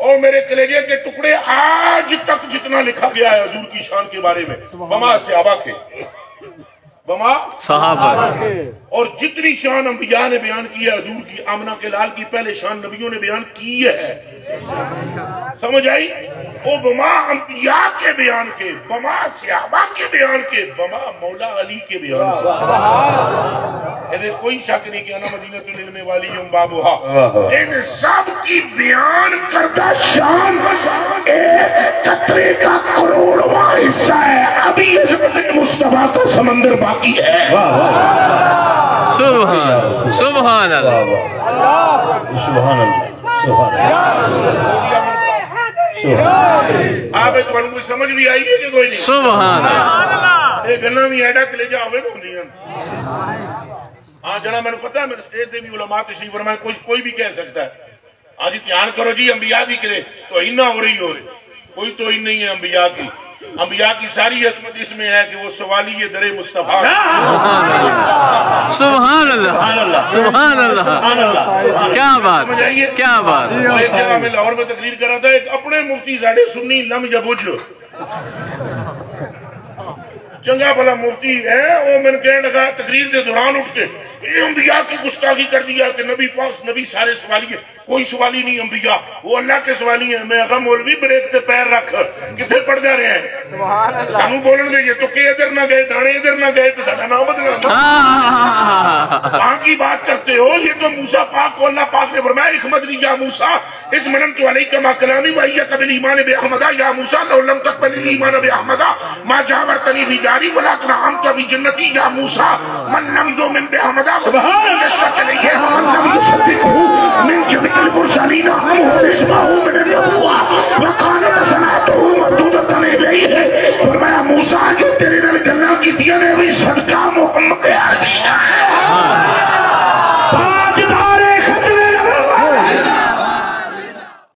اور میرے کلیجے کے ٹکڑے آج تک جتنا لکھا گیا ہے حضور کی شان کے بارے میں بما صحابہ کے بما صحابہ اور جتنی شان انبیاء نے بیان کی ہے حضور کی آمنہ کے لال کی پہلے شان نبیوں نے بیان کی ہے. سمجھ آئی؟ وہ بما انبیاء کے بیان کے، بما صحابہ کے بیان کے، بما مولا علی کے بیان کے. انہیں کوئی شک نہیں کہ انا مدینۃ العلم والی ہوں بابوہا. ان سب کی بیان کردہ شان ایک قطرے کا کروڑواں حصہ ہے. ابھی عظمت مصطفیٰ کا سمندر باقی ہے. سبحان سبحان اللہ سبحان اللہ آپ ایک بڑھن کوئی سمجھ بھی آئی ہے کہ کوئی نہیں؟ سبحان اللہ. ایک گناہ بھی ایڈا کلے جا ہوئے تو نہیں ہیں. ہاں جناب میں نے پتا ہے میرے سٹیج سے بھی علماء تشریف فرمائے کوئی بھی کہہ سکتا ہے آج اتحان کرو جی انبیاء دی کرے توہین نہ ہو رہی کوئی توہین نہیں ہے انبیاء کی. انبیاء کی ساری عظمت اس میں ہے کہ وہ سوالی در مصطفیٰ. سبحان اللہ سبحان اللہ. کیا بات کیا بات. ایک جگہ میں لاہور میں تقریر کر رہا تھا، ایک اپنے مفتی زاڑے سنی لم یبج چنگا بھلا مفتی ہے، وہ میں نے کہنے لگا تقریر کے دوران اٹھ کے یہ انبیاء کی گستاخی کر دیا کہ نبی پاک نبی سارے سوالی ہے. کوئی سوالی نہیں انبیاء، وہ اللہ کے سوالی ہیں. میں اگر مولوی بریک تے پیر رکھ کتنے پڑھ جا رہے ہیں سانو بولن دے. یہ تو کہ ادھر نہ گئے دانے ادھر نہ گئے تو ساڈا نام بدلنا. وہاں کی بات کرتے ہو. یہ تو موسیٰ پاک کو اللہ پاک نے فرمایا احمد لی یا موسیٰ اس مننت علیک ما کلامی وَإِيَّكَ بِالْإِيمَانِ بِأَحْمَدَ یا موسیٰ لو لم تقبل الایمان بأحمد ما جاورتنی فی داری ولکن انت بجنتی یا موسیٰ من لم یؤمن بأحمد یشتاق الیہ ومن لم یصدقہ من جميع المرسلین ہم ہو اسمہ من النبوہ وکان صلاۃہ مردودۃ علیہ. فرمایا موسیٰ جو تیرے نال گلاں کیتیاں نے بھی صدقہ